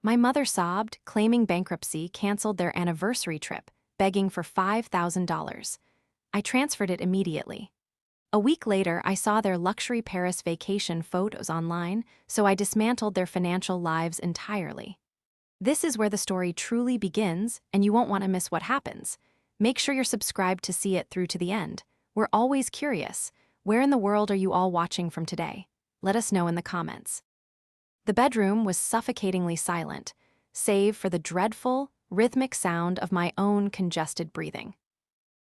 My mother sobbed, claiming bankruptcy canceled their anniversary trip, begging for $5,000. I transferred it immediately. A week later, I saw their luxury Paris vacation photos online, so I dismantled their financial lives entirely. This is where the story truly begins, and you won't want to miss what happens. Make sure you're subscribed to see it through to the end. We're always curious. Where in the world are you all watching from today? Let us know in the comments. The bedroom was suffocatingly silent, save for the dreadful, rhythmic sound of my own congested breathing.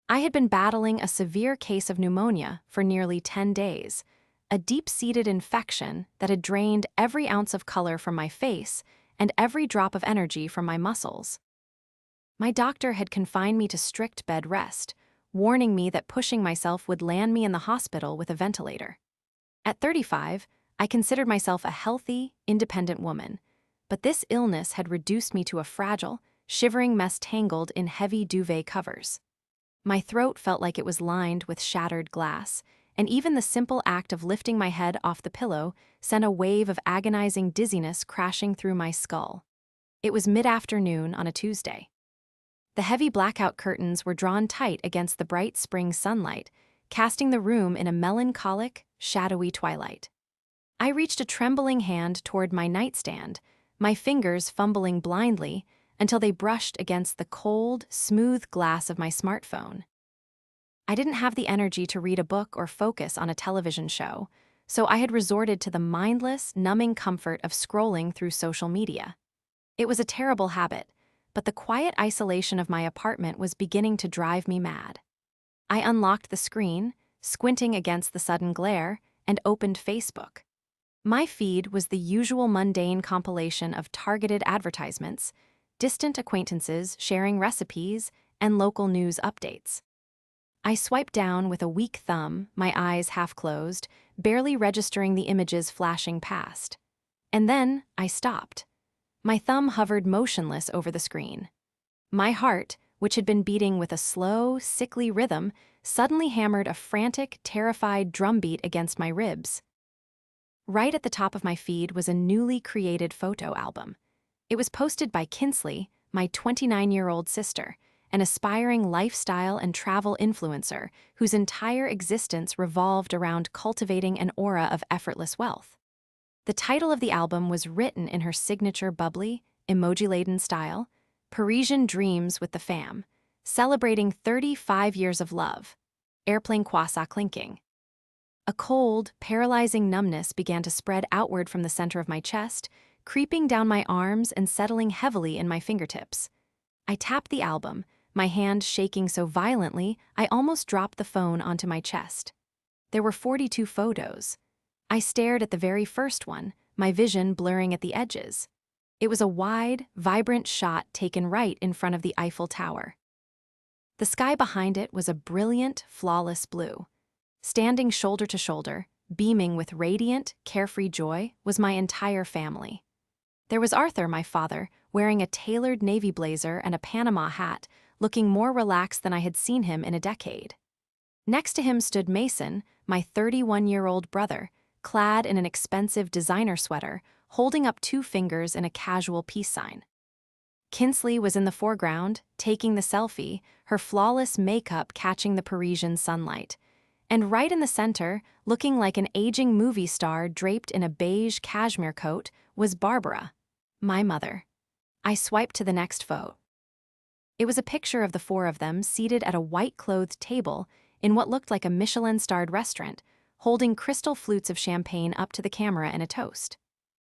I had been battling a severe case of pneumonia for nearly 10 days, a deep-seated infection that had drained every ounce of color from my face and every drop of energy from my muscles. My doctor had confined me to strict bed rest, warning me that pushing myself would land me in the hospital with a ventilator. At 35, I considered myself a healthy, independent woman, but this illness had reduced me to a fragile, shivering mess tangled in heavy duvet covers. My throat felt like it was lined with shattered glass, and even the simple act of lifting my head off the pillow sent a wave of agonizing dizziness crashing through my skull. It was mid-afternoon on a Tuesday. The heavy blackout curtains were drawn tight against the bright spring sunlight, casting the room in a melancholic, shadowy twilight. I reached a trembling hand toward my nightstand, my fingers fumbling blindly until they brushed against the cold, smooth glass of my smartphone. I didn't have the energy to read a book or focus on a television show, so I had resorted to the mindless, numbing comfort of scrolling through social media. It was a terrible habit, but the quiet isolation of my apartment was beginning to drive me mad. I unlocked the screen, squinting against the sudden glare, and opened Facebook. My feed was the usual mundane compilation of targeted advertisements, distant acquaintances sharing recipes, and local news updates. I swiped down with a weak thumb, my eyes half closed, barely registering the images flashing past. And then I stopped. My thumb hovered motionless over the screen. My heart, which had been beating with a slow, sickly rhythm, suddenly hammered a frantic, terrified drumbeat against my ribs. Right at the top of my feed was a newly created photo album. It was posted by Kinsley, my 29-year-old sister, an aspiring lifestyle and travel influencer whose entire existence revolved around cultivating an aura of effortless wealth. The title of the album was written in her signature bubbly, emoji-laden style, Parisian Dreams with the Fam, celebrating 35 years of love, airplane croissant clinking. A cold, paralyzing numbness began to spread outward from the center of my chest, creeping down my arms and settling heavily in my fingertips. I tapped the album, my hand shaking so violently I almost dropped the phone onto my chest. There were 42 photos. I stared at the very first one, my vision blurring at the edges. It was a wide, vibrant shot taken right in front of the Eiffel Tower. The sky behind it was a brilliant, flawless blue. Standing shoulder to shoulder, beaming with radiant, carefree joy, was my entire family. There was Arthur, my father, wearing a tailored navy blazer and a Panama hat, looking more relaxed than I had seen him in a decade. Next to him stood Mason, my 31-year-old brother, clad in an expensive designer sweater, holding up 2 fingers in a casual peace sign. Kinsley was in the foreground, taking the selfie, her flawless makeup catching the Parisian sunlight. And right in the center, looking like an aging movie star draped in a beige cashmere coat, was Barbara, my mother. I swiped to the next photo. It was a picture of the 4 of them seated at a white-clothed table in what looked like a Michelin-starred restaurant, holding crystal flutes of champagne up to the camera in a toast.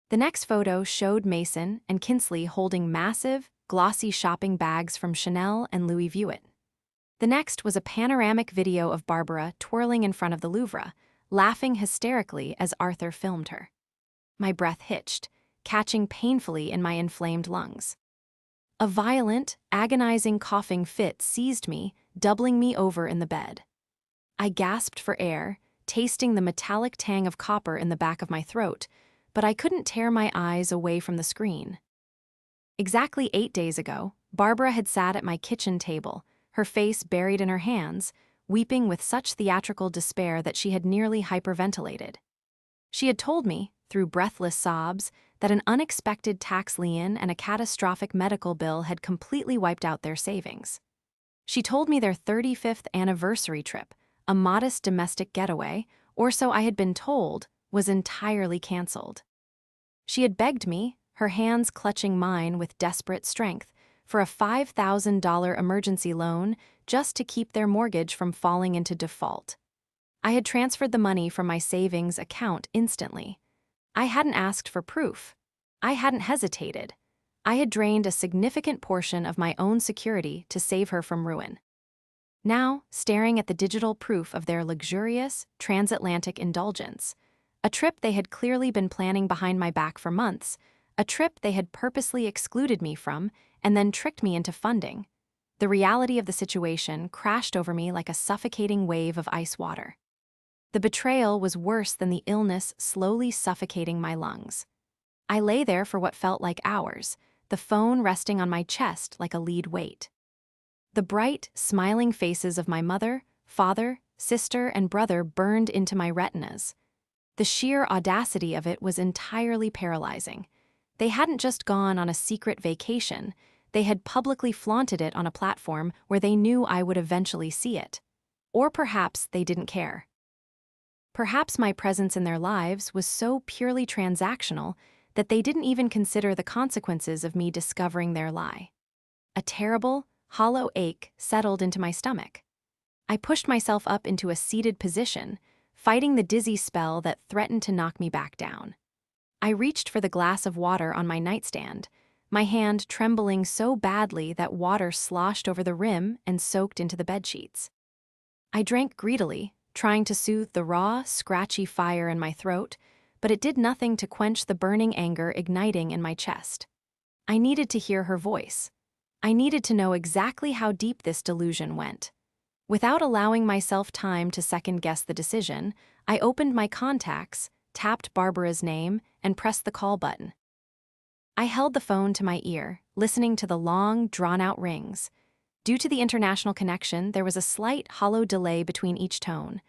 The next photo showed Mason and Kinsley holding massive, glossy shopping bags from Chanel and Louis Vuitton. The next was a panoramic video of Barbara twirling in front of the Louvre, laughing hysterically as Arthur filmed her. My breath hitched, catching painfully in my inflamed lungs. A violent, agonizing coughing fit seized me, doubling me over in the bed. I gasped for air, tasting the metallic tang of copper in the back of my throat, but I couldn't tear my eyes away from the screen. Exactly 8 days ago, Barbara had sat at my kitchen table, her face buried in her hands, weeping with such theatrical despair that she had nearly hyperventilated. She had told me, through breathless sobs, that an unexpected tax lien and a catastrophic medical bill had completely wiped out their savings. She told me their 35th anniversary trip, a modest domestic getaway, or so I had been told, was entirely canceled. She had begged me, her hands clutching mine with desperate strength, for a $5,000 emergency loan just to keep their mortgage from falling into default. I had transferred the money from my savings account instantly. I hadn't asked for proof. I hadn't hesitated. I had drained a significant portion of my own security to save her from ruin. Now, staring at the digital proof of their luxurious, transatlantic indulgence, a trip they had clearly been planning behind my back for months, a trip they had purposely excluded me from and then tricked me into funding, the reality of the situation crashed over me like a suffocating wave of ice water. The betrayal was worse than the illness slowly suffocating my lungs. I lay there for what felt like hours, the phone resting on my chest like a lead weight. The bright, smiling faces of my mother, father, sister, and brother burned into my retinas. The sheer audacity of it was entirely paralyzing. They hadn't just gone on a secret vacation, they had publicly flaunted it on a platform where they knew I would eventually see it. Or perhaps they didn't care. Perhaps my presence in their lives was so purely transactional that they didn't even consider the consequences of me discovering their lie. A terrible, hollow ache settled into my stomach. I pushed myself up into a seated position, fighting the dizzy spell that threatened to knock me back down. I reached for the glass of water on my nightstand, my hand trembling so badly that water sloshed over the rim and soaked into the bedsheets. I drank greedily, trying to soothe the raw, scratchy fire in my throat, but it did nothing to quench the burning anger igniting in my chest. I needed to hear her voice. I needed to know exactly how deep this delusion went. Without allowing myself time to second-guess the decision, I opened my contacts, tapped Barbara's name, and pressed the call button. I held the phone to my ear, listening to the long, drawn-out rings. Due to the international connection, there was a slight, hollow delay between each tone.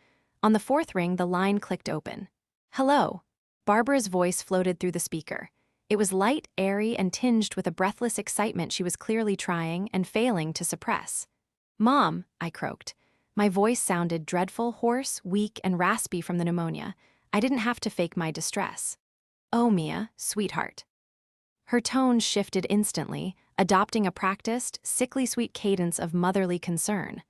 On the fourth ring, the line clicked open. "Hello." Barbara's voice floated through the speaker. It was light, airy, and tinged with a breathless excitement she was clearly trying and failing to suppress. "Mom," I croaked. My voice sounded dreadful, hoarse, weak, and raspy from the pneumonia. I didn't have to fake my distress. "Oh, Mia, sweetheart." Her tone shifted instantly, adopting a practiced, sickly sweet cadence of motherly concern.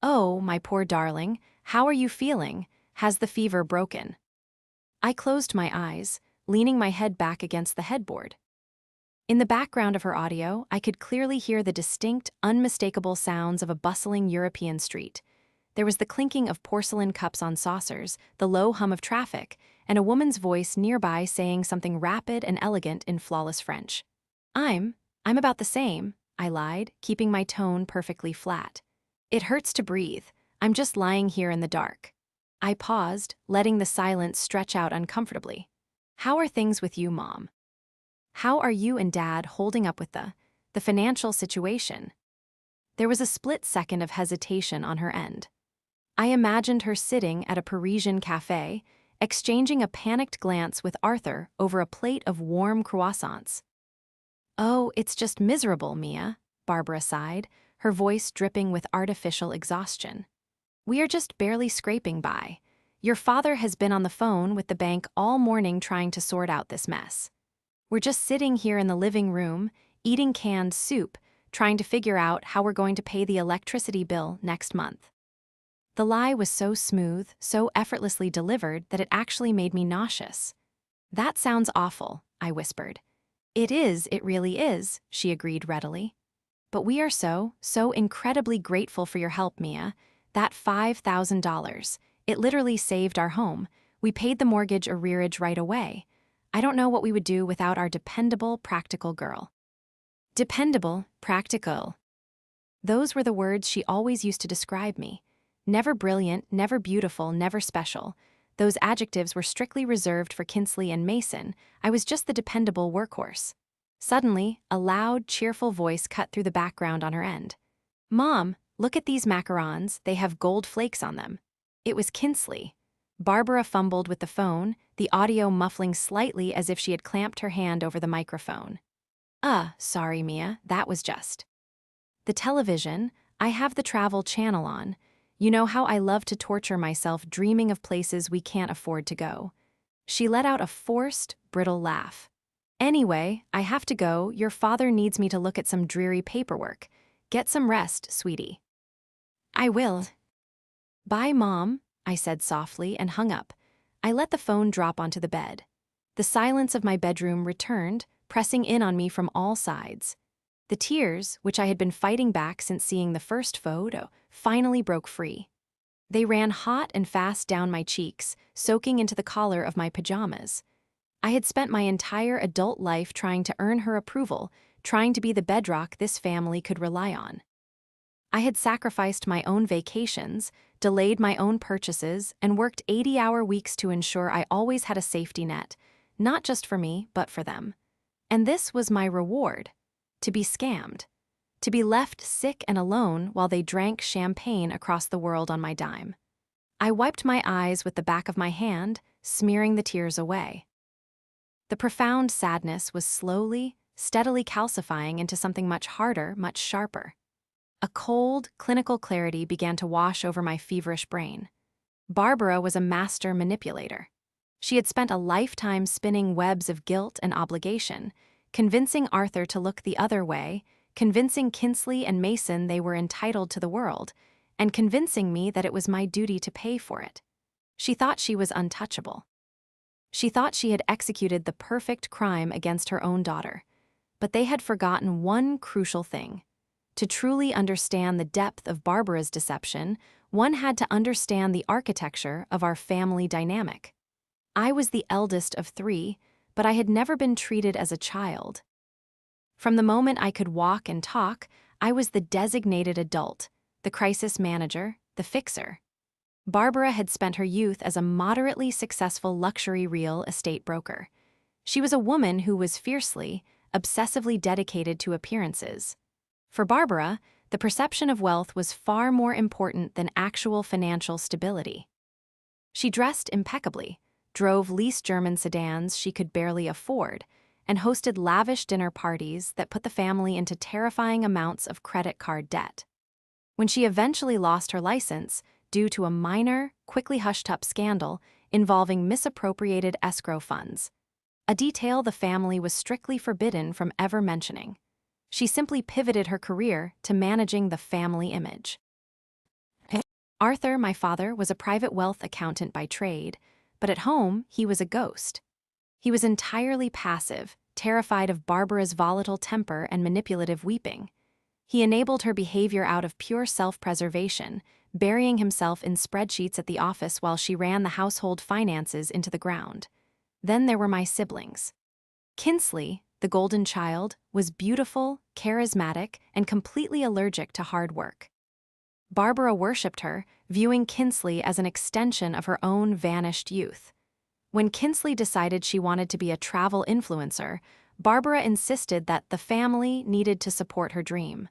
"Oh, my poor darling, how are you feeling? Has the fever broken?" I closed my eyes, leaning my head back against the headboard. In the background of her audio, I could clearly hear the distinct, unmistakable sounds of a bustling European street. There was the clinking of porcelain cups on saucers, the low hum of traffic, and a woman's voice nearby saying something rapid and elegant in flawless French. I'm about the same," I lied, keeping my tone perfectly flat. "It hurts to breathe. I'm just lying here in the dark." I paused, letting the silence stretch out uncomfortably. "How are things with you, Mom? How are you and Dad holding up with the financial situation?" There was a split second of hesitation on her end. I imagined her sitting at a Parisian cafe, exchanging a panicked glance with Arthur over a plate of warm croissants. "Oh, it's just miserable, Mia," Barbara sighed, her voice dripping with artificial exhaustion. "We are just barely scraping by. Your father has been on the phone with the bank all morning trying to sort out this mess. We're just sitting here in the living room, eating canned soup, trying to figure out how we're going to pay the electricity bill next month." The lie was so smooth, so effortlessly delivered that it actually made me nauseous. "That sounds awful," I whispered. "It is, it really is," she agreed readily. "But we are so incredibly grateful for your help, Mia. That $5,000, it literally saved our home. We paid the mortgage arrearage right away. I don't know what we would do without our dependable, practical girl." Dependable, practical. Those were the words she always used to describe me. Never brilliant, never beautiful, never special. Those adjectives were strictly reserved for Kinsley and Mason. I was just the dependable workhorse. Suddenly, a loud, cheerful voice cut through the background on her end. "Mom, look at these macarons, they have gold flakes on them." It was Kinsley. Barbara fumbled with the phone, the audio muffling slightly as if she had clamped her hand over the microphone. Sorry, Mia, that was just. The television, I have the travel channel on. You know how I love to torture myself dreaming of places we can't afford to go. She let out a forced, brittle laugh. Anyway, I have to go. Your father needs me to look at some dreary paperwork. Get some rest, sweetie. I will. Bye, Mom, I said softly and hung up. I let the phone drop onto the bed. The silence of my bedroom returned, pressing in on me from all sides. The tears, which I had been fighting back since seeing the first photo, finally broke free. They ran hot and fast down my cheeks, soaking into the collar of my pajamas. I had spent my entire adult life trying to earn her approval, trying to be the bedrock this family could rely on. I had sacrificed my own vacations, delayed my own purchases, and worked 80-hour weeks to ensure I always had a safety net, not just for me, but for them. And this was my reward: to be scammed, to be left sick and alone while they drank champagne across the world on my dime. I wiped my eyes with the back of my hand, smearing the tears away. The profound sadness was slowly, steadily calcifying into something much harder, much sharper. A cold, clinical clarity began to wash over my feverish brain. Barbara was a master manipulator. She had spent a lifetime spinning webs of guilt and obligation, convincing Arthur to look the other way, convincing Kinsley and Mason they were entitled to the world, and convincing me that it was my duty to pay for it. She thought she was untouchable. She thought she had executed the perfect crime against her own daughter. But they had forgotten one crucial thing. To truly understand the depth of Barbara's deception, one had to understand the architecture of our family dynamic. I was the eldest of 3, but I had never been treated as a child. From the moment I could walk and talk, I was the designated adult, the crisis manager, the fixer. Barbara had spent her youth as a moderately successful luxury real estate broker. She was a woman who was fiercely, obsessively dedicated to appearances. For Barbara, the perception of wealth was far more important than actual financial stability. She dressed impeccably, drove leased German sedans she could barely afford, and hosted lavish dinner parties that put the family into terrifying amounts of credit card debt. When she eventually lost her license due to a minor, quickly hushed-up scandal involving misappropriated escrow funds, a detail the family was strictly forbidden from ever mentioning, she simply pivoted her career to managing the family image. Arthur, my father, was a private wealth accountant by trade, but at home he was a ghost. He was entirely passive, terrified of Barbara's volatile temper and manipulative weeping. He enabled her behavior out of pure self-preservation, burying himself in spreadsheets at the office while she ran the household finances into the ground. Then there were my siblings. Kinsley, the golden child, was beautiful, charismatic, and completely allergic to hard work. Barbara worshipped her, viewing Kinsley as an extension of her own vanished youth. When Kinsley decided she wanted to be a travel influencer, Barbara insisted that the family needed to support her dream.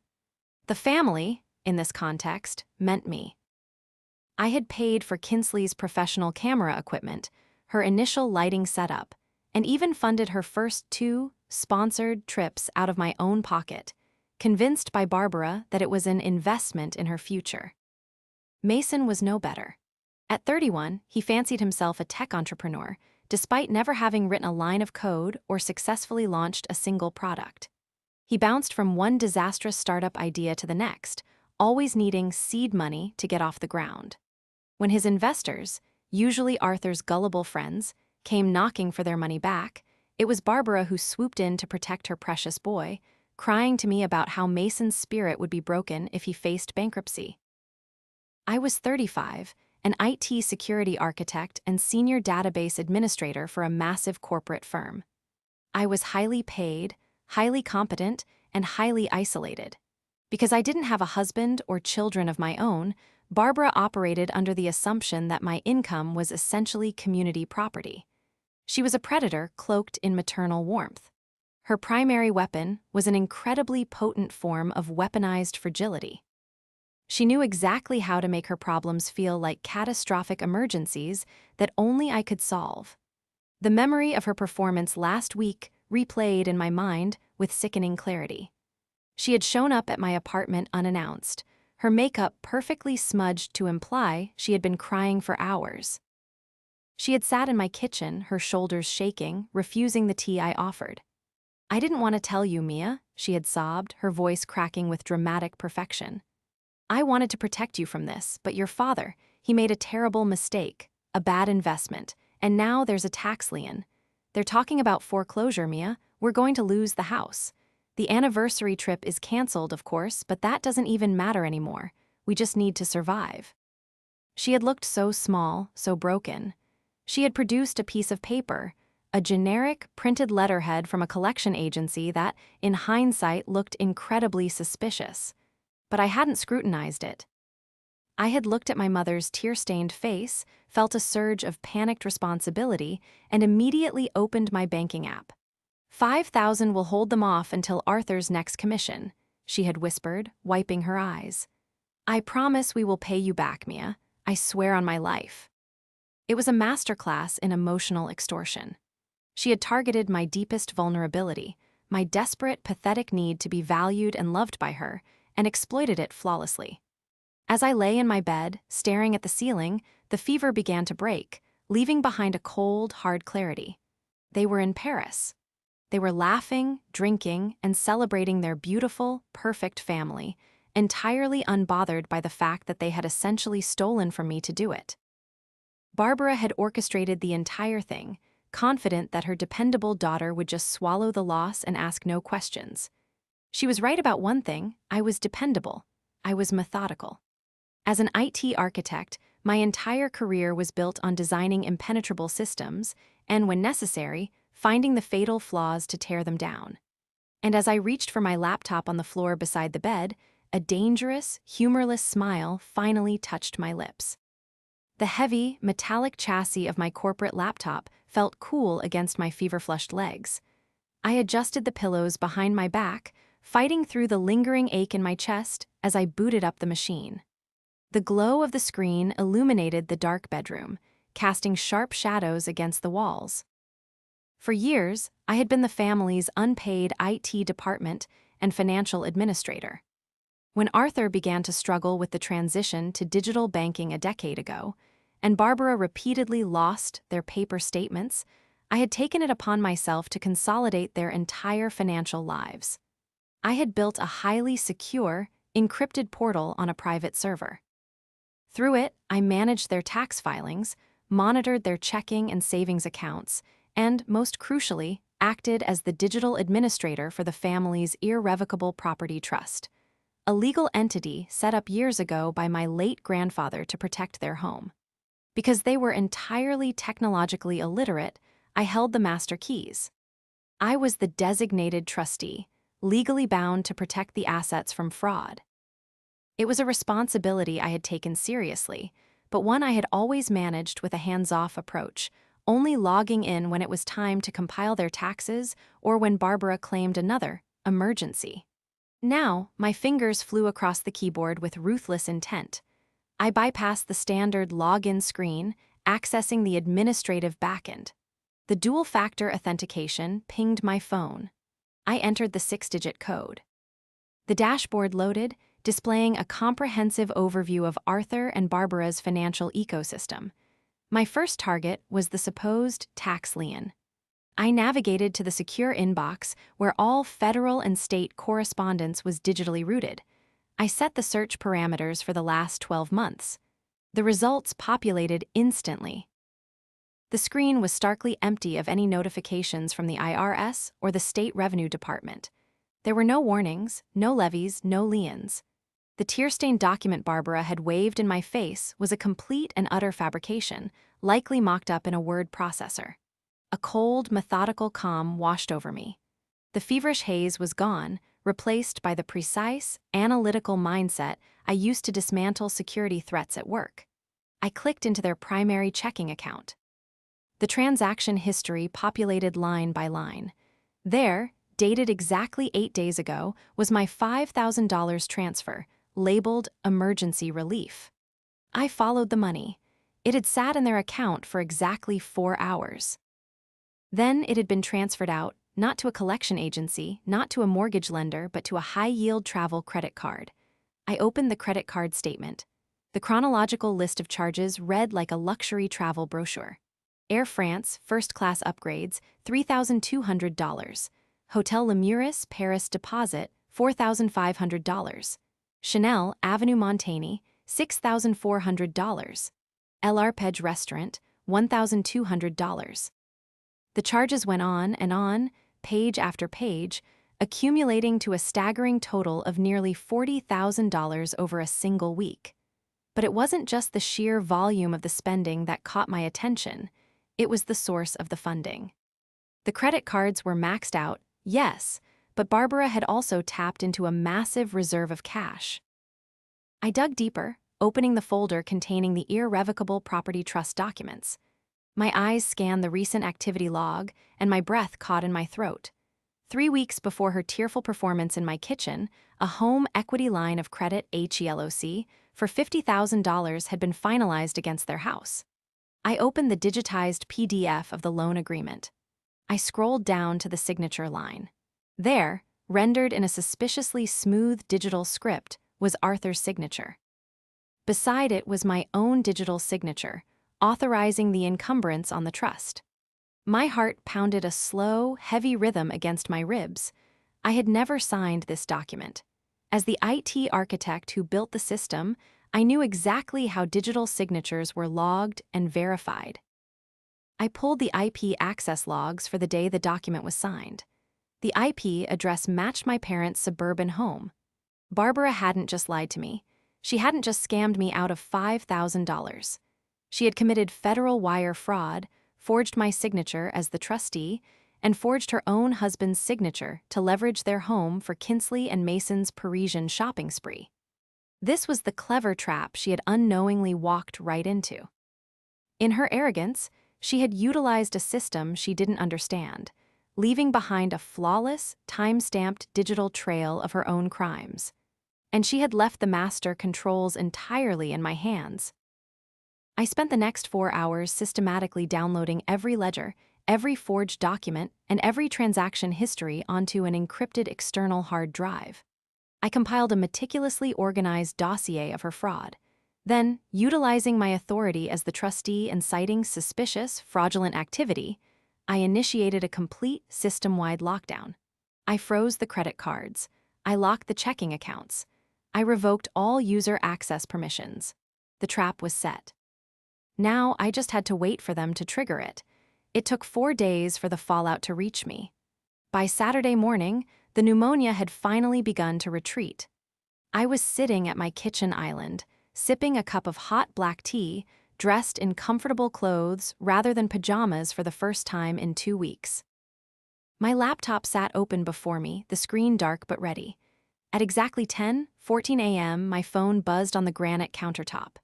The family, in this context, meant me. I had paid for Kinsley's professional camera equipment, her initial lighting setup, and even funded her first 2 sponsored trips out of my own pocket, convinced by Barbara that it was an investment in her future. Mason was no better. At 31, he fancied himself a tech entrepreneur, despite never having written a line of code or successfully launched a single product. He bounced from one disastrous startup idea to the next, always needing seed money to get off the ground. When his investors, usually Arthur's gullible friends, came knocking for their money back, it was Barbara who swooped in to protect her precious boy, crying to me about how Mason's spirit would be broken if he faced bankruptcy. I was 35, an IT security architect and senior database administrator for a massive corporate firm. I was highly paid, highly competent, and highly isolated. Because I didn't have a husband or children of my own, Barbara operated under the assumption that my income was essentially community property. She was a predator cloaked in maternal warmth. Her primary weapon was an incredibly potent form of weaponized fragility. She knew exactly how to make her problems feel like catastrophic emergencies that only I could solve. The memory of her performance last week replayed in my mind with sickening clarity. She had shown up at my apartment unannounced, her makeup perfectly smudged to imply she had been crying for hours. She had sat in my kitchen, her shoulders shaking, refusing the tea I offered. "I didn't want to tell you, Mia," she had sobbed, her voice cracking with dramatic perfection. "I wanted to protect you from this, but your father, he made a terrible mistake, a bad investment, and now there's a tax lien. They're talking about foreclosure, Mia. We're going to lose the house. The anniversary trip is canceled, of course, but that doesn't even matter anymore. We just need to survive." She had looked so small, so broken. She had produced a piece of paper, a generic, printed letterhead from a collection agency that, in hindsight, looked incredibly suspicious. But I hadn't scrutinized it. I had looked at my mother's tear-stained face, felt a surge of panicked responsibility, and immediately opened my banking app. "5,000 will hold them off until Arthur's next commission," she had whispered, wiping her eyes. "I promise we will pay you back, Mia. I swear on my life." It was a masterclass in emotional extortion. She had targeted my deepest vulnerability, my desperate, pathetic need to be valued and loved by her, and exploited it flawlessly. As I lay in my bed, staring at the ceiling, the fever began to break, leaving behind a cold, hard clarity. They were in Paris. They were laughing, drinking, and celebrating their beautiful, perfect family, entirely unbothered by the fact that they had essentially stolen from me to do it. Barbara had orchestrated the entire thing, confident that her dependable daughter would just swallow the loss and ask no questions. She was right about one thing: I was dependable. I was methodical. As an IT architect, my entire career was built on designing impenetrable systems and, when necessary, finding the fatal flaws to tear them down. And as I reached for my laptop on the floor beside the bed, a dangerous, humorless smile finally touched my lips. The heavy, metallic chassis of my corporate laptop felt cool against my fever-flushed legs. I adjusted the pillows behind my back, fighting through the lingering ache in my chest as I booted up the machine. The glow of the screen illuminated the dark bedroom, casting sharp shadows against the walls. For years, I had been the family's unpaid IT department and financial administrator. When Arthur began to struggle with the transition to digital banking a decade ago, and Barbara repeatedly lost their paper statements, I had taken it upon myself to consolidate their entire financial lives. I had built a highly secure, encrypted portal on a private server. Through it, I managed their tax filings, monitored their checking and savings accounts, and, most crucially, acted as the digital administrator for the family's irrevocable property trust, a legal entity set up years ago by my late grandfather to protect their home. Because they were entirely technologically illiterate, I held the master keys. I was the designated trustee, legally bound to protect the assets from fraud. It was a responsibility I had taken seriously, but one I had always managed with a hands-off approach, only logging in when it was time to compile their taxes or when Barbara claimed another emergency. Now, my fingers flew across the keyboard with ruthless intent. I bypassed the standard login screen, accessing the administrative backend. The dual-factor authentication pinged my phone. I entered the 6-digit code. The dashboard loaded, displaying a comprehensive overview of Arthur and Barbara's financial ecosystem. My first target was the supposed tax lien. I navigated to the secure inbox where all federal and state correspondence was digitally rooted. I set the search parameters for the last 12 months. The results populated instantly. The screen was starkly empty of any notifications from the IRS or the State Revenue Department. There were no warnings, no levies, no liens. The tear-stained document Barbara had waved in my face was a complete and utter fabrication, likely mocked up in a word processor. A cold, methodical calm washed over me. The feverish haze was gone, replaced by the precise, analytical mindset I used to dismantle security threats at work. I clicked into their primary checking account. The transaction history populated line by line. There, dated exactly 8 days ago, was my $5,000 transfer, labeled emergency relief. I followed the money. It had sat in their account for exactly 4 hours. Then it had been transferred out, not to a collection agency, not to a mortgage lender, but to a high-yield travel credit card. I opened the credit card statement. The chronological list of charges read like a luxury travel brochure. Air France, first-class upgrades, $3,200. Hotel Lemurus, Paris deposit, $4,500. Chanel, Avenue Montaigne, $6,400. El Arpege Restaurant, $1,200. The charges went on, page after page, accumulating to a staggering total of nearly $40,000 over a single week. But it wasn't just the sheer volume of the spending that caught my attention, it was the source of the funding. The credit cards were maxed out, yes, but Barbara had also tapped into a massive reserve of cash. I dug deeper, opening the folder containing the irrevocable property trust documents. My eyes scanned the recent activity log, and my breath caught in my throat. 3 weeks before her tearful performance in my kitchen, a home equity line of credit HELOC for $50,000 had been finalized against their house. I opened the digitized PDF of the loan agreement. I scrolled down to the signature line. There, rendered in a suspiciously smooth digital script, was Arthur's signature. Beside it was my own digital signature, authorizing the encumbrance on the trust. My heart pounded a slow, heavy rhythm against my ribs. I had never signed this document. As the IT architect who built the system, I knew exactly how digital signatures were logged and verified. I pulled the IP access logs for the day the document was signed. The IP address matched my parents' suburban home. Barbara hadn't just lied to me. She hadn't just scammed me out of $5,000. She had committed federal wire fraud, forged my signature as the trustee, and forged her own husband's signature to leverage their home for Kinsley and Mason's Parisian shopping spree. This was the clever trap she had unknowingly walked right into. In her arrogance, she had utilized a system she didn't understand, leaving behind a flawless, time-stamped digital trail of her own crimes. And she had left the master controls entirely in my hands. I spent the next 4 hours systematically downloading every ledger, every forged document, and every transaction history onto an encrypted external hard drive. I compiled a meticulously organized dossier of her fraud. Then, utilizing my authority as the trustee and citing suspicious, fraudulent activity, I initiated a complete system-wide lockdown. I froze the credit cards. I locked the checking accounts. I revoked all user access permissions. The trap was set. Now I just had to wait for them to trigger it. It took 4 days for the fallout to reach me. By Saturday morning, the pneumonia had finally begun to retreat. I was sitting at my kitchen island, sipping a cup of hot black tea, dressed in comfortable clothes rather than pajamas for the first time in 2 weeks. My laptop sat open before me, the screen dark but ready. At exactly 10:14 a.m., my phone buzzed on the granite countertop.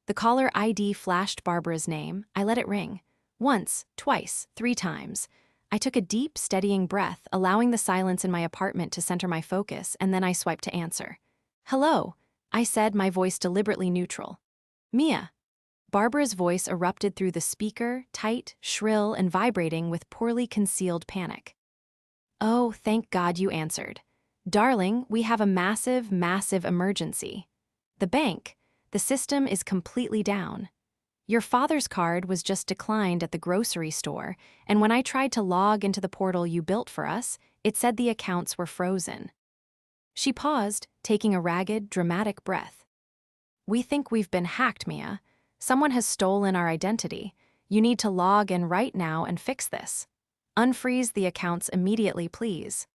The caller ID flashed Barbara's name. I let it ring. Once, twice, 3 times. I took a deep, steadying breath, allowing the silence in my apartment to center my focus, and then I swiped to answer. "Hello," I said, my voice deliberately neutral. "Mia." Barbara's voice erupted through the speaker, tight, shrill, and vibrating with poorly concealed panic. "Oh, thank God you answered. Darling, we have a massive, massive emergency. The system is completely down. Your father's card was just declined at the grocery store, and when I tried to log into the portal you built for us, it said the accounts were frozen." She paused, taking a ragged, dramatic breath. "We think we've been hacked, Mia. Someone has stolen our identity. You need to log in right now and fix this. Unfreeze the accounts immediately, please."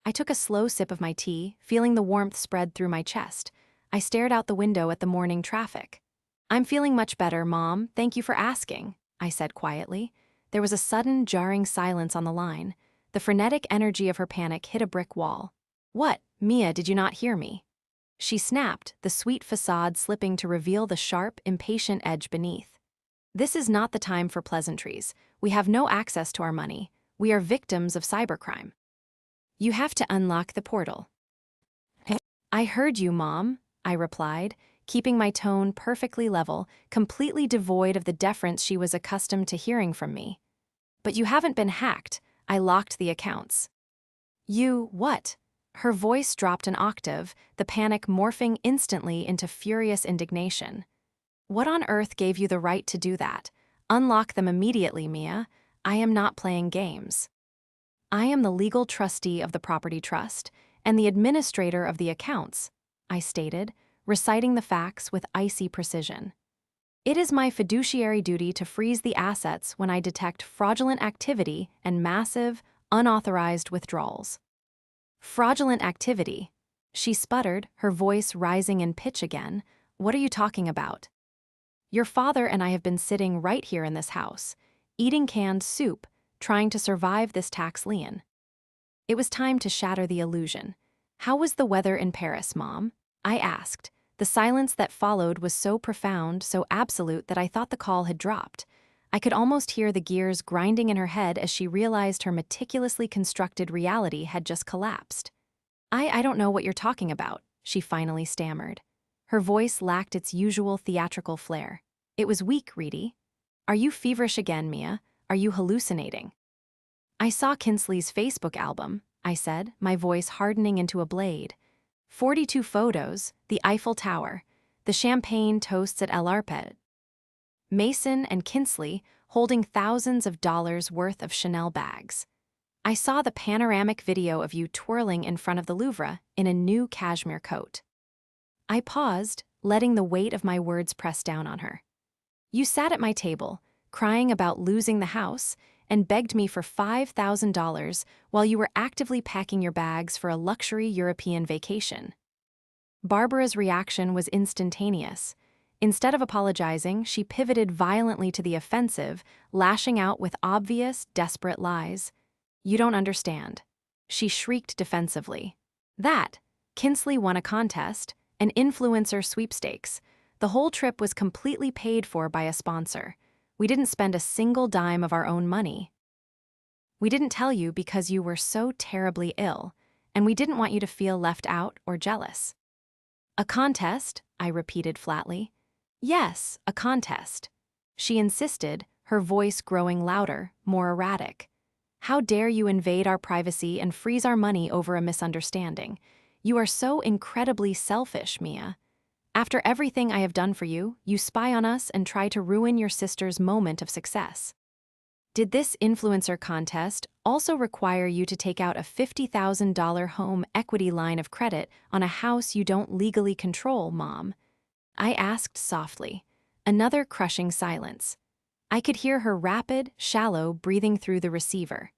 I took a slow sip of my tea, feeling the warmth spread through my chest. I stared out the window at the morning traffic. "I'm feeling much better, Mom. Thank you for asking," I said quietly. There was a sudden, jarring silence on the line. The frenetic energy of her panic hit a brick wall. "What, Mia, did you not hear me?" She snapped, the sweet facade slipping to reveal the sharp, impatient edge beneath. "This is not the time for pleasantries. We have no access to our money. We are victims of cybercrime. You have to unlock the portal." "I heard you, Mom," I replied, keeping my tone perfectly level, completely devoid of the deference she was accustomed to hearing from me. But you haven't been hacked. I locked the accounts. You, what? Her voice dropped an octave, the panic morphing instantly into furious indignation. What on earth gave you the right to do that? Unlock them immediately, Mia. I am not playing games. I am the legal trustee of the property trust and the administrator of the accounts, I stated, reciting the facts with icy precision. It is my fiduciary duty to freeze the assets when I detect fraudulent activity and massive, unauthorized withdrawals. Fraudulent activity? She sputtered, her voice rising in pitch again. What are you talking about? Your father and I have been sitting right here in this house, eating canned soup, trying to survive this tax lien. It was time to shatter the illusion. How was the weather in Paris, Mom? I asked. The silence that followed was so profound, so absolute that I thought the call had dropped. I could almost hear the gears grinding in her head as she realized her meticulously constructed reality had just collapsed. I don't know what you're talking about, she finally stammered. Her voice lacked its usual theatrical flair. It was weak, Reedy. Are you feverish again, Mia? Are you hallucinating? I saw Kinsley's Facebook album, I said, my voice hardening into a blade. 42 photos, the Eiffel Tower, the champagne toasts at El Arpet. Mason and Kinsley holding thousands of dollars worth of Chanel bags. I saw the panoramic video of you twirling in front of the Louvre in a new cashmere coat. I paused, letting the weight of my words press down on her. You sat at my table, crying about losing the house, and begged me for $5,000 while you were actively packing your bags for a luxury European vacation. Barbara's reaction was instantaneous. Instead of apologizing, she pivoted violently to the offensive, lashing out with obvious, desperate lies. You don't understand. She shrieked defensively. Kinsley won a contest, an influencer sweepstakes. The whole trip was completely paid for by a sponsor. We didn't spend a single dime of our own money. We didn't tell you because you were so terribly ill, and we didn't want you to feel left out or jealous. A contest, I repeated flatly. Yes, a contest. She insisted, her voice growing louder, more erratic. How dare you invade our privacy and freeze our money over a misunderstanding? You are so incredibly selfish, Mia. After everything I have done for you, you spy on us and try to ruin your sister's moment of success. Did this influencer contest also require you to take out a $50,000 home equity line of credit on a house you don't legally control, Mom? I asked softly. Another crushing silence. I could hear her rapid, shallow breathing through the receiver.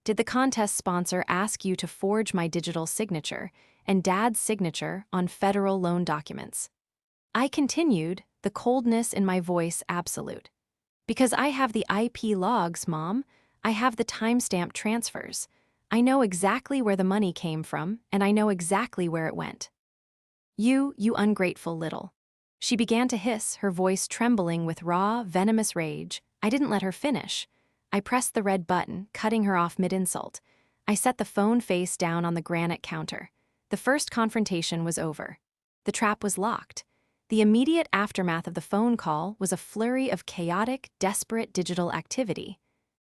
Did the contest sponsor ask you to forge my digital signature and Dad's signature on federal loan documents? I continued, the coldness in my voice absolute. Because I have the IP logs, Mom. I have the timestamp transfers. I know exactly where the money came from, and I know exactly where it went. You ungrateful little. She began to hiss, her voice trembling with raw, venomous rage. I didn't let her finish. I pressed the red button, cutting her off mid-insult. I set the phone face down on the granite counter. The first confrontation was over. The trap was locked. The immediate aftermath of the phone call was a flurry of chaotic, desperate digital activity.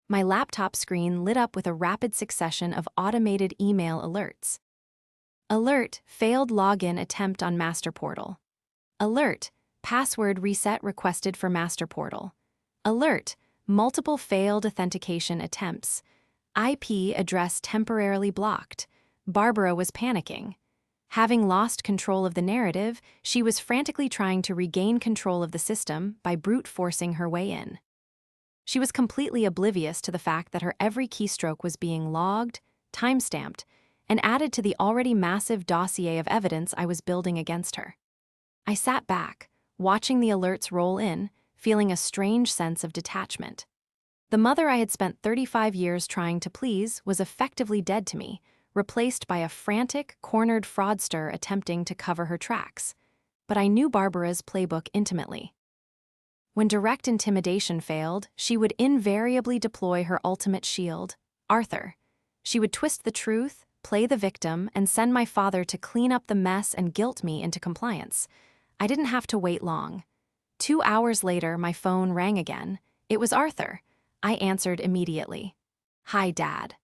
My laptop screen lit up with a rapid succession of automated email alerts. Alert, failed login attempt on Master Portal. Alert, password reset requested for Master Portal. Alert, multiple failed authentication attempts. IP address temporarily blocked. Barbara was panicking. Having lost control of the narrative, she was frantically trying to regain control of the system by brute forcing her way in. She was completely oblivious to the fact that her every keystroke was being logged, timestamped, and added to the already massive dossier of evidence I was building against her. I sat back, watching the alerts roll in, feeling a strange sense of detachment. The mother I had spent 35 years trying to please was effectively dead to me, replaced by a frantic, cornered fraudster attempting to cover her tracks. But I knew Barbara's playbook intimately. When direct intimidation failed, she would invariably deploy her ultimate shield, Arthur. She would twist the truth, play the victim, and send my father to clean up the mess and guilt me into compliance. I didn't have to wait long. 2 hours later, my phone rang again. It was Arthur. I answered immediately. "Hi, Dad."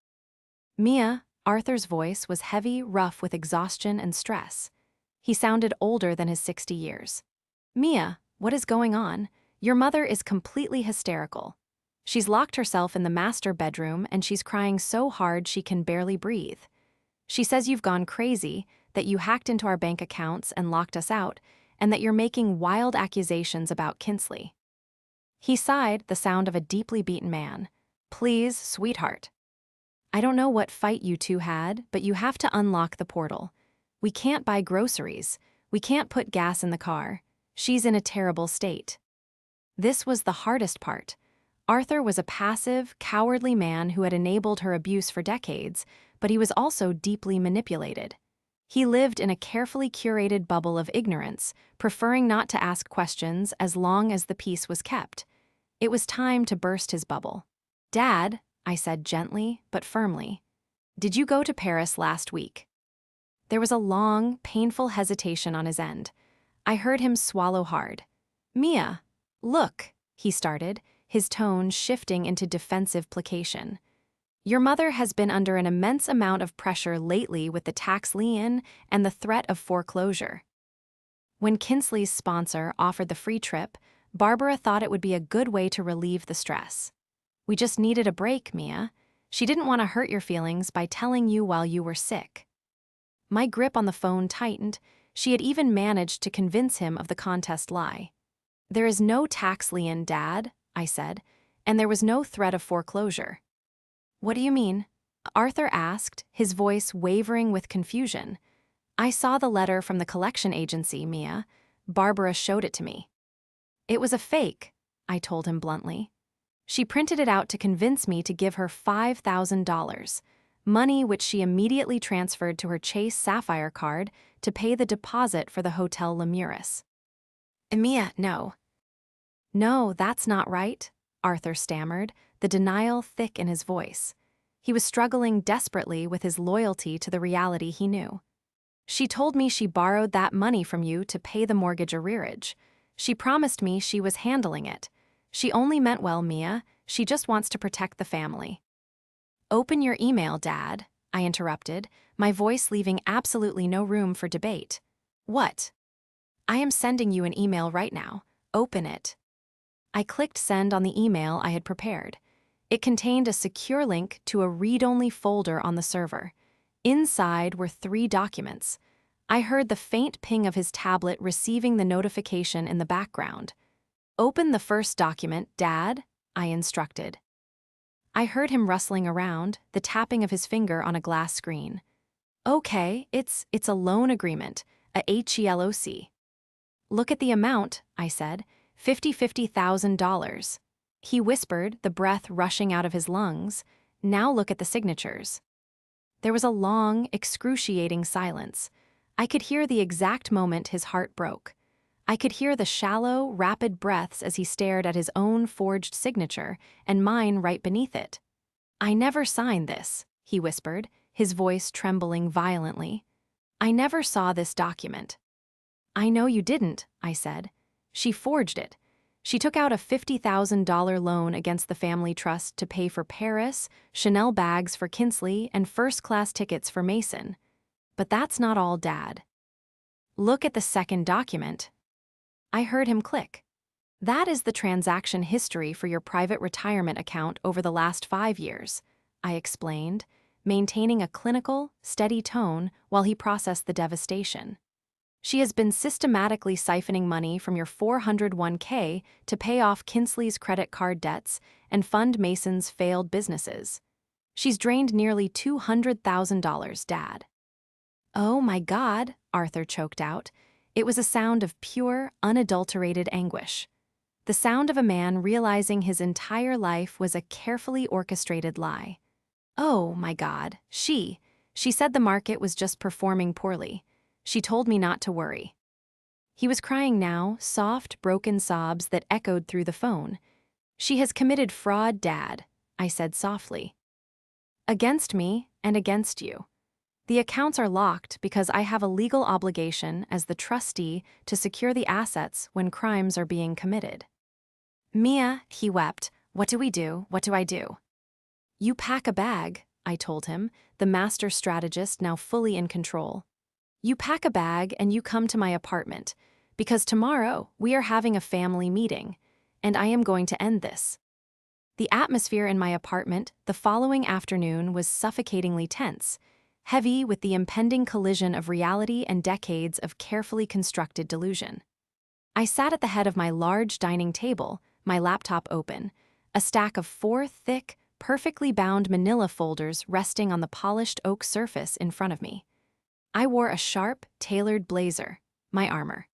"Mia," Arthur's voice was heavy, rough with exhaustion and stress. He sounded older than his 60 years. "Mia, what is going on? Your mother is completely hysterical. She's locked herself in the master bedroom and she's crying so hard she can barely breathe. She says you've gone crazy, that you hacked into our bank accounts and locked us out, and that you're making wild accusations about Kinsley." He sighed, the sound of a deeply beaten man. "Please, sweetheart. I don't know what fight you two had, but you have to unlock the portal. We can't buy groceries. We can't put gas in the car. She's in a terrible state." This was the hardest part. Arthur was a passive, cowardly man who had enabled her abuse for decades, but he was also deeply manipulated. He lived in a carefully curated bubble of ignorance, preferring not to ask questions as long as the peace was kept. It was time to burst his bubble. "Dad," I said gently but firmly, "did you go to Paris last week?" There was a long, painful hesitation on his end. I heard him swallow hard. "Mia, look," he started, his tone shifting into defensive placation. "Your mother has been under an immense amount of pressure lately with the tax lien and the threat of foreclosure. When Kinsley's sponsor offered the free trip, Barbara thought it would be a good way to relieve the stress. We just needed a break, Mia. She didn't want to hurt your feelings by telling you while you were sick." My grip on the phone tightened. She had even managed to convince him of the contest lie. "There is no tax lien, Dad," I said, "and there was no threat of foreclosure." "What do you mean?" Arthur asked, his voice wavering with confusion. "I saw the letter from the collection agency, Mia. Barbara showed it to me." "It was a fake," I told him bluntly. "She printed it out to convince me to give her $5,000, money which she immediately transferred to her Chase Sapphire card to pay the deposit for the Hotel Lemurus." "Mia, no." "No, that's not right," Arthur stammered, the denial thick in his voice. He was struggling desperately with his loyalty to the reality he knew. "She told me she borrowed that money from you to pay the mortgage arrearage. She promised me she was handling it. She only meant well, Mia. She just wants to protect the family." "Open your email, Dad," I interrupted, my voice leaving absolutely no room for debate. "What?" "I am sending you an email right now. Open it." I clicked send on the email I had prepared. It contained a secure link to a read-only folder on the server. Inside were 3 documents. I heard the faint ping of his tablet receiving the notification in the background. "Open the first document, Dad," I instructed. I heard him rustling around, the tapping of his finger on a glass screen. "Okay, it's a loan agreement, a HELOC." "Look at the amount," I said, $50,000. He whispered, the breath rushing out of his lungs. "Now look at the signatures." There was a long, excruciating silence. I could hear the exact moment his heart broke. I could hear the shallow, rapid breaths as he stared at his own forged signature and mine right beneath it. "I never signed this," he whispered, his voice trembling violently. "I never saw this document." "I know you didn't," I said. "She forged it. She took out a $50,000 loan against the family trust to pay for Paris, Chanel bags for Kinsley, and first-class tickets for Mason. But that's not all, Dad. Look at the second document." I heard him click. "That is the transaction history for your private retirement account over the last 5 years, I explained, maintaining a clinical, steady tone while he processed the devastation. "She has been systematically siphoning money from your 401k to pay off Kinsley's credit card debts and fund Mason's failed businesses. She's drained nearly $200,000, Dad." "Oh my God," Arthur choked out. It was a sound of pure, unadulterated anguish. The sound of a man realizing his entire life was a carefully orchestrated lie. "Oh my God, she said the market was just performing poorly. She told me not to worry." He was crying now, soft, broken sobs that echoed through the phone. "She has committed fraud, Dad," I said softly. "Against me and against you. The accounts are locked because I have a legal obligation as the trustee to secure the assets when crimes are being committed. Mia, he wept, what do we do? What do I do? You pack a bag, I told him, the master strategist now fully in control. You pack a bag and you come to my apartment, because tomorrow we are having a family meeting, and I am going to end this. The atmosphere in my apartment the following afternoon was suffocatingly tense, heavy with the impending collision of reality and decades of carefully constructed delusion. I sat at the head of my large dining table, my laptop open, a stack of 4 thick, perfectly bound manila folders resting on the polished oak surface in front of me. I wore a sharp, tailored blazer, my armor.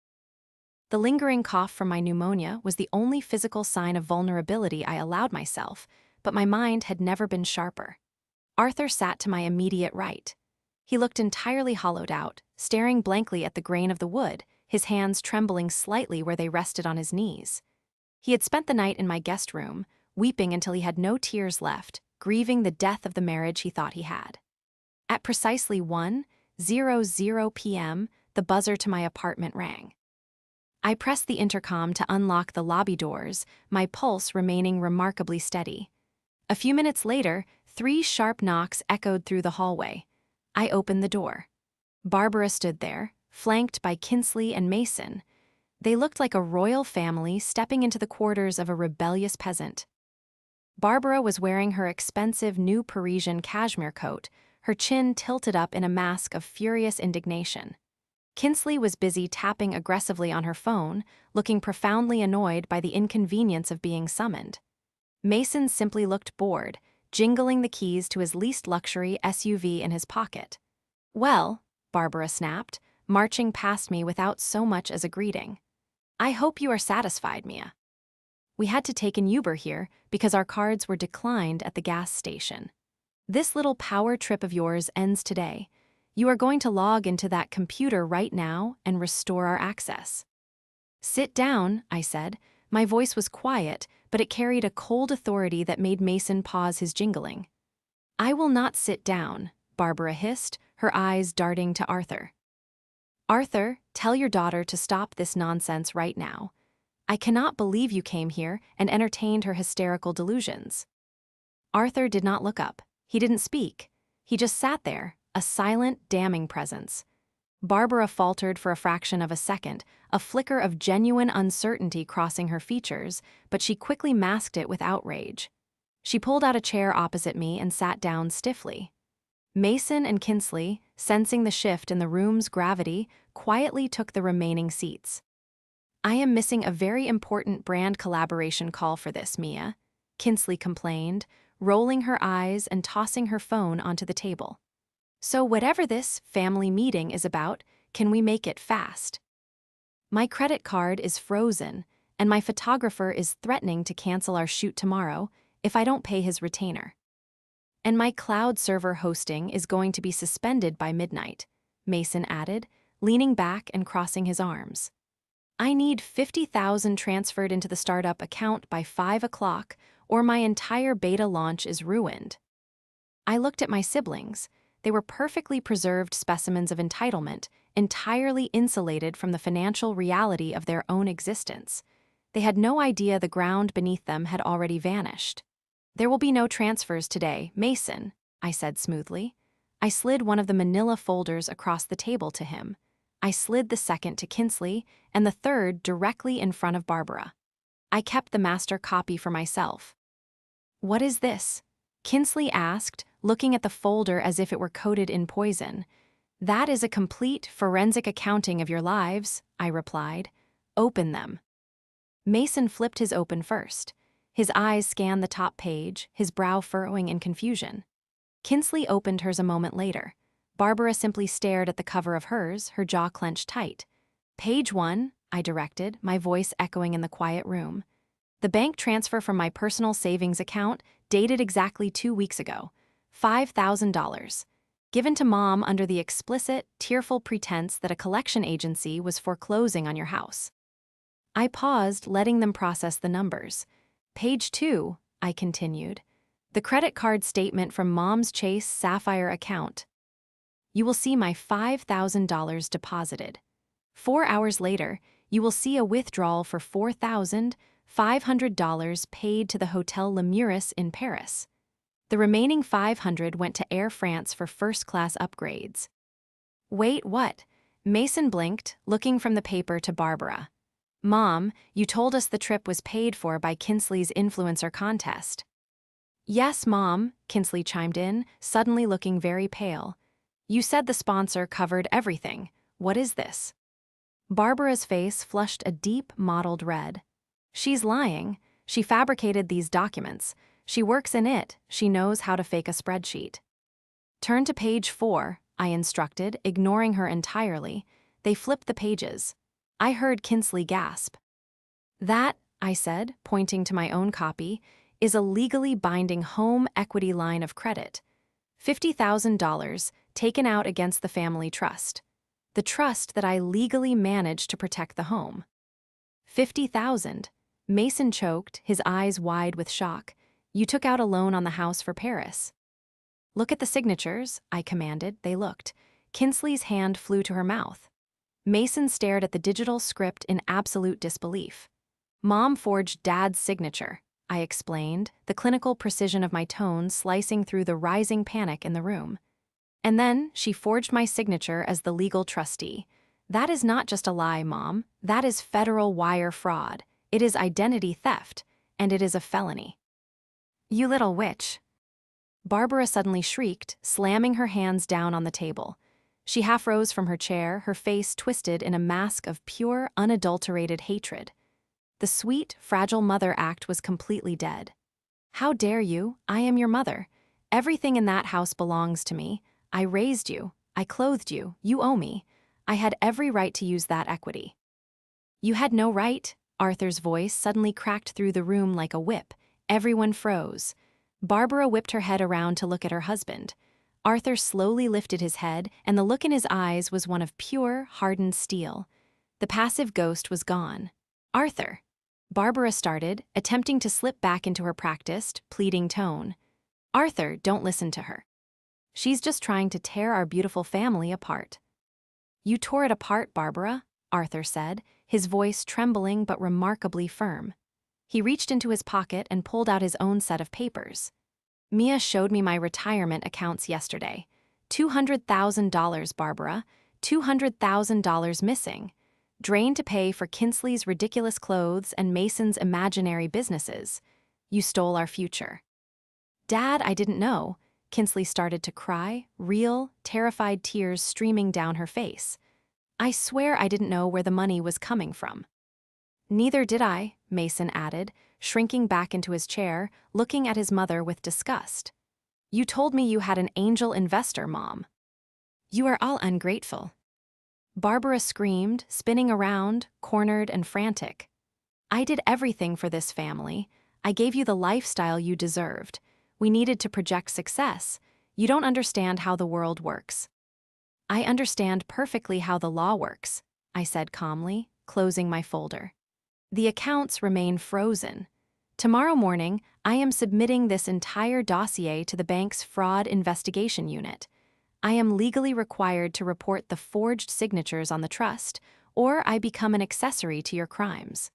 The lingering cough from my pneumonia was the only physical sign of vulnerability I allowed myself, but my mind had never been sharper. Arthur sat to my immediate right. He looked entirely hollowed out, staring blankly at the grain of the wood, his hands trembling slightly where they rested on his knees. He had spent the night in my guest room, weeping until he had no tears left, grieving the death of the marriage he thought he had. At precisely 1:00 p.m., the buzzer to my apartment rang. I pressed the intercom to unlock the lobby doors, my pulse remaining remarkably steady. A few minutes later, 3 sharp knocks echoed through the hallway. I opened the door. Barbara stood there, flanked by Kinsley and Mason. They looked like a royal family stepping into the quarters of a rebellious peasant. Barbara was wearing her expensive new Parisian cashmere coat, her chin tilted up in a mask of furious indignation. Kinsley was busy tapping aggressively on her phone, looking profoundly annoyed by the inconvenience of being summoned. Mason simply looked bored, jingling the keys to his least luxury SUV in his pocket. Well, Barbara snapped, marching past me without so much as a greeting. I hope you are satisfied, Mia. We had to take an Uber here because our cards were declined at the gas station. This little power trip of yours ends today. You are going to log into that computer right now and restore our access. Sit down, I said. My voice was quiet, but it carried a cold authority that made Mason pause his jingling. I will not sit down, Barbara hissed, her eyes darting to Arthur. Arthur, tell your daughter to stop this nonsense right now. I cannot believe you came here and entertained her hysterical delusions. Arthur did not look up. He didn't speak. He just sat there, a silent, damning presence. Barbara faltered for a fraction of a second, a flicker of genuine uncertainty crossing her features, but she quickly masked it with outrage. She pulled out a chair opposite me and sat down stiffly. Mason and Kinsley, sensing the shift in the room's gravity, quietly took the remaining seats. I am missing a very important brand collaboration call for this, Mia, Kinsley complained, rolling her eyes and tossing her phone onto the table. So whatever this family meeting is about, can we make it fast? My credit card is frozen, and my photographer is threatening to cancel our shoot tomorrow if I don't pay his retainer. And my cloud server hosting is going to be suspended by midnight, Mason added, leaning back and crossing his arms. I need $50,000 transferred into the startup account by 5 o'clock, or my entire beta launch is ruined. I looked at my siblings. They were perfectly preserved specimens of entitlement, entirely insulated from the financial reality of their own existence. They had no idea the ground beneath them had already vanished. There will be no transfers today, Mason, I said smoothly. I slid one of the manila folders across the table to him. I slid the second to Kinsley, and the third directly in front of Barbara. I kept the master copy for myself. What is this? Kinsley asked, looking at the folder as if it were coated in poison. That is a complete forensic accounting of your lives, I replied. Open them. Mason flipped his open first. His eyes scanned the top page, his brow furrowing in confusion. Kinsley opened hers a moment later. Barbara simply stared at the cover of hers, her jaw clenched tight. Page 1, I directed, my voice echoing in the quiet room. The bank transfer from my personal savings account, dated exactly 2 weeks ago. $5,000. Given to Mom under the explicit, tearful pretense that a collection agency was foreclosing on your house. I paused, letting them process the numbers. Page 2, I continued. The credit card statement from Mom's Chase Sapphire account. you will see my $5,000 deposited. 4 hours later, you will see a withdrawal for $4,500 paid to the Hotel Lemurus in Paris. The remaining $500 went to Air France for first-class upgrades. Wait, what? Mason blinked, looking from the paper to Barbara. Mom, you told us the trip was paid for by Kinsley's influencer contest. Yes, Mom, Kinsley chimed in, suddenly looking very pale. You said the sponsor covered everything. What is this? Barbara's face flushed a deep, mottled red. She's lying. She fabricated these documents. She works in it. She knows how to fake a spreadsheet. Turn to page 4, I instructed, ignoring her entirely. They flipped the pages. I heard Kinsley gasp. That, I said, pointing to my own copy, is a legally binding home equity line of credit. $50,000 taken out against the family trust. The trust that I legally managed to protect the home. 50,000. Mason choked, his eyes wide with shock. You took out a loan on the house for Paris. Look at the signatures, I commanded. They looked. Kinsley's hand flew to her mouth. Mason stared at the digital script in absolute disbelief. Mom forged Dad's signature, I explained, the clinical precision of my tone slicing through the rising panic in the room. And then she forged my signature as the legal trustee. That is not just a lie, Mom. That is federal wire fraud. It is identity theft, and it is a felony. You little witch. Barbara suddenly shrieked, slamming her hands down on the table. She half rose from her chair, her face twisted in a mask of pure, unadulterated hatred. The sweet, fragile mother act was completely dead. How dare you? I am your mother. Everything in that house belongs to me. I raised you. I clothed you. You owe me. I had every right to use that equity. You had no right. Arthur's voice suddenly cracked through the room like a whip. Everyone froze. Barbara whipped her head around to look at her husband. Arthur slowly lifted his head, and the look in his eyes was one of pure, hardened steel. The passive ghost was gone. Arthur. Barbara started, attempting to slip back into her practiced, pleading tone. Arthur, don't listen to her. She's just trying to tear our beautiful family apart. You tore it apart, Barbara, Arthur said, his voice trembling but remarkably firm. He reached into his pocket and pulled out his own set of papers. Mia showed me my retirement accounts yesterday. $200,000, Barbara. $200,000 missing. Drained to pay for Kinsley's ridiculous clothes and Mason's imaginary businesses. You stole our future. Dad, I didn't know. Kinsley started to cry, real, terrified tears streaming down her face. I swear I didn't know where the money was coming from. Neither did I, Mason added, shrinking back into his chair, looking at his mother with disgust. You told me you had an angel investor, Mom. You are all ungrateful. Barbara screamed, spinning around, cornered and frantic. I did everything for this family. I gave you the lifestyle you deserved. We needed to project success. You don't understand how the world works. I understand perfectly how the law works, I said calmly, closing my folder. The accounts remain frozen. Tomorrow morning, I am submitting this entire dossier to the bank's fraud investigation unit. I am legally required to report the forged signatures on the trust, or I become an accessory to your crimes.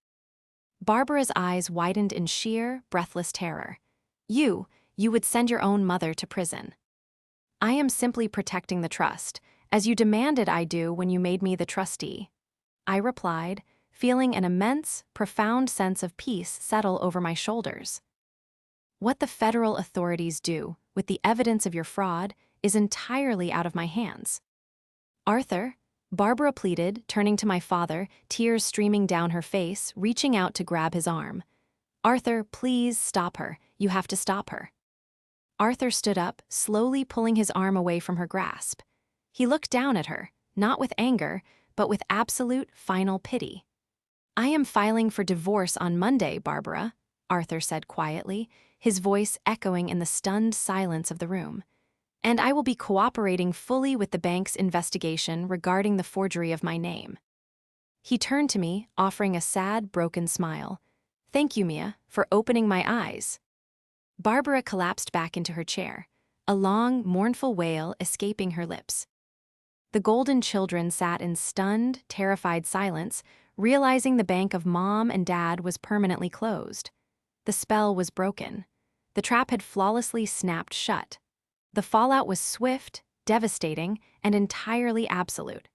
Barbara's eyes widened in sheer, breathless terror. You would send your own mother to prison. I am simply protecting the trust, as you demanded I do when you made me the trustee. I replied, feeling an immense, profound sense of peace settle over my shoulders. What the federal authorities do with the evidence of your fraud is entirely out of my hands. Arthur, Barbara pleaded, turning to my father, tears streaming down her face, reaching out to grab his arm. Arthur, please stop her. You have to stop her. Arthur stood up, slowly pulling his arm away from her grasp. He looked down at her, not with anger, but with absolute, final pity. I am filing for divorce on Monday, Barbara, Arthur said quietly, his voice echoing in the stunned silence of the room. And I will be cooperating fully with the bank's investigation regarding the forgery of my name. He turned to me, offering a sad, broken smile. Thank you, Mia, for opening my eyes. Barbara collapsed back into her chair, a long, mournful wail escaping her lips. The golden children sat in stunned, terrified silence, realizing the bank of Mom and Dad was permanently closed. The spell was broken. The trap had flawlessly snapped shut. The fallout was swift, devastating, and entirely absolute.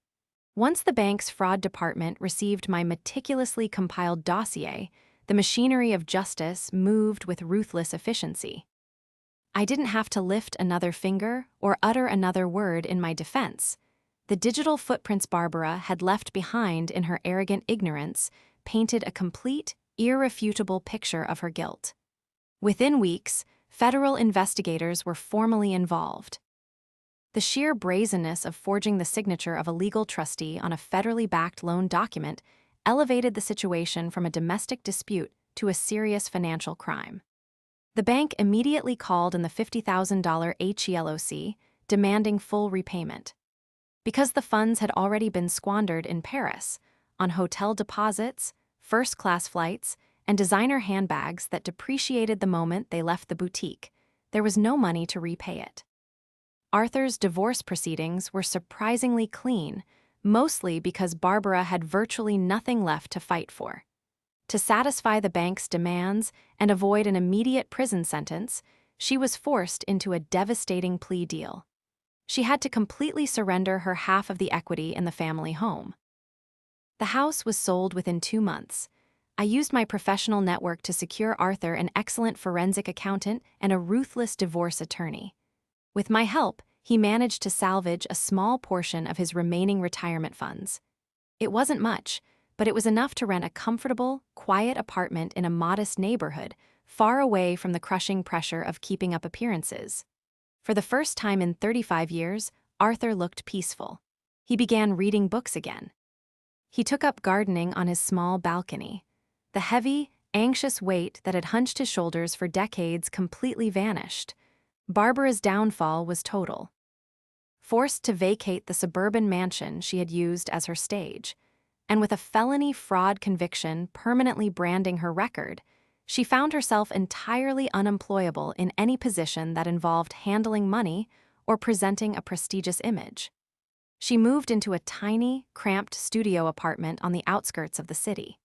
Once the bank's fraud department received my meticulously compiled dossier, the machinery of justice moved with ruthless efficiency. I didn't have to lift another finger or utter another word in my defense. The digital footprints Barbara had left behind in her arrogant ignorance painted a complete, irrefutable picture of her guilt. Within weeks, federal investigators were formally involved. The sheer brazenness of forging the signature of a legal trustee on a federally backed loan document elevated the situation from a domestic dispute to a serious financial crime. The bank immediately called in the $50,000 HELOC, demanding full repayment. Because the funds had already been squandered in Paris, on hotel deposits, first-class flights, and designer handbags that depreciated the moment they left the boutique, there was no money to repay it. Arthur's divorce proceedings were surprisingly clean, mostly because Barbara had virtually nothing left to fight for. To satisfy the bank's demands and avoid an immediate prison sentence, she was forced into a devastating plea deal. She had to completely surrender her half of the equity in the family home. The house was sold within 2 months. I used my professional network to secure Arthur an excellent forensic accountant and a ruthless divorce attorney. With my help, he managed to salvage a small portion of his remaining retirement funds. It wasn't much, but it was enough to rent a comfortable, quiet apartment in a modest neighborhood, far away from the crushing pressure of keeping up appearances. For the first time in 35 years, Arthur looked peaceful. He began reading books again. He took up gardening on his small balcony. The heavy, anxious weight that had hunched his shoulders for decades completely vanished. Barbara's downfall was total. Forced to vacate the suburban mansion she had used as her stage, and with a felony fraud conviction permanently branding her record, she found herself entirely unemployable in any position that involved handling money or presenting a prestigious image. She moved into a tiny, cramped studio apartment on the outskirts of the city.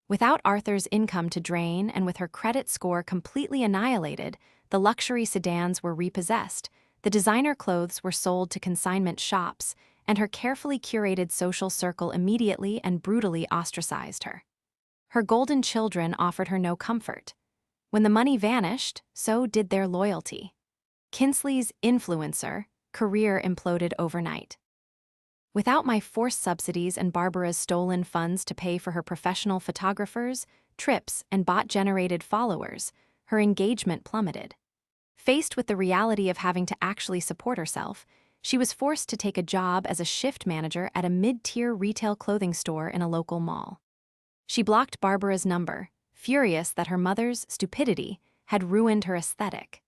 Without Arthur's income to drain and with her credit score completely annihilated, the luxury sedans were repossessed, the designer clothes were sold to consignment shops, and her carefully curated social circle immediately and brutally ostracized her. Her golden children offered her no comfort. When the money vanished, so did their loyalty. Kinsley's influencer career imploded overnight. Without my forced subsidies and Barbara's stolen funds to pay for her professional photographers, trips, and bot-generated followers, her engagement plummeted. Faced with the reality of having to actually support herself, she was forced to take a job as a shift manager at a mid-tier retail clothing store in a local mall. She blocked Barbara's number, furious that her mother's stupidity had ruined her aesthetic.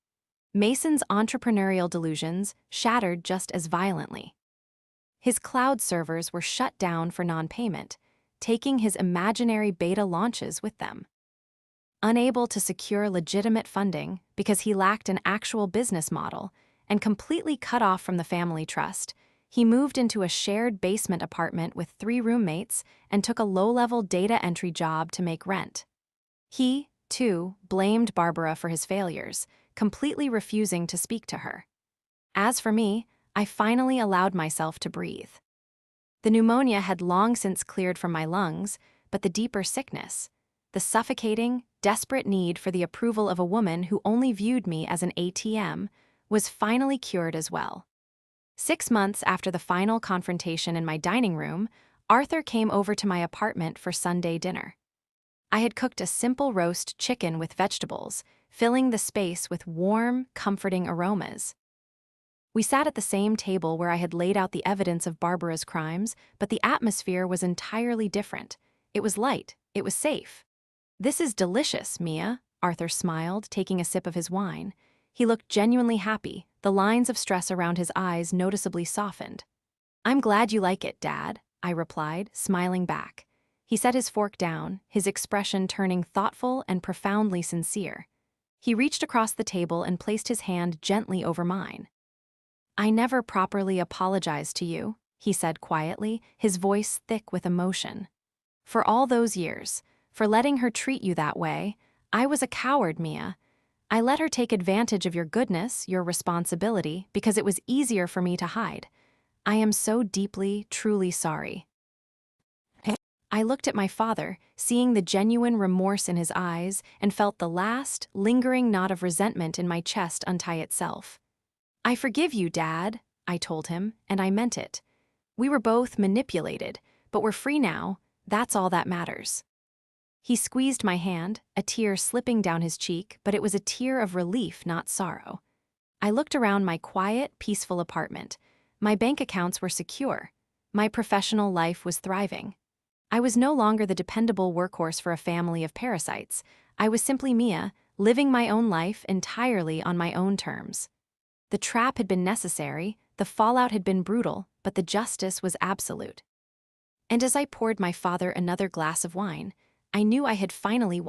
Mason's entrepreneurial delusions shattered just as violently. His cloud servers were shut down for non-payment, taking his imaginary beta launches with them. Unable to secure legitimate funding because he lacked an actual business model and completely cut off from the family trust, he moved into a shared basement apartment with 3 roommates and took a low-level data entry job to make rent. He, too, blamed Barbara for his failures, completely refusing to speak to her. As for me, I finally allowed myself to breathe. The pneumonia had long since cleared from my lungs, but the deeper sickness, the suffocating, desperate need for the approval of a woman who only viewed me as an ATM, was finally cured as well. 6 months after the final confrontation in my dining room, Arthur came over to my apartment for Sunday dinner. I had cooked a simple roast chicken with vegetables, filling the space with warm, comforting aromas. We sat at the same table where I had laid out the evidence of Barbara's crimes, but the atmosphere was entirely different. It was light. It was safe. "This is delicious, Mia," Arthur smiled, taking a sip of his wine. He looked genuinely happy, the lines of stress around his eyes noticeably softened. "I'm glad you like it, Dad," I replied, smiling back. He set his fork down, his expression turning thoughtful and profoundly sincere. He reached across the table and placed his hand gently over mine. I never properly apologized to you, he said quietly, his voice thick with emotion. For all those years, for letting her treat you that way, I was a coward, Mia. I let her take advantage of your goodness, your responsibility, because it was easier for me to hide. I am so deeply, truly sorry. I looked at my father, seeing the genuine remorse in his eyes, and felt the last, lingering knot of resentment in my chest untie itself. I forgive you, Dad, I told him, and I meant it. We were both manipulated, but we're free now. That's all that matters. He squeezed my hand, a tear slipping down his cheek, but it was a tear of relief, not sorrow. I looked around my quiet, peaceful apartment. My bank accounts were secure. My professional life was thriving. I was no longer the dependable workhorse for a family of parasites. I was simply Mia, living my own life entirely on my own terms. The trap had been necessary, the fallout had been brutal, but the justice was absolute. And as I poured my father another glass of wine, I knew I had finally won.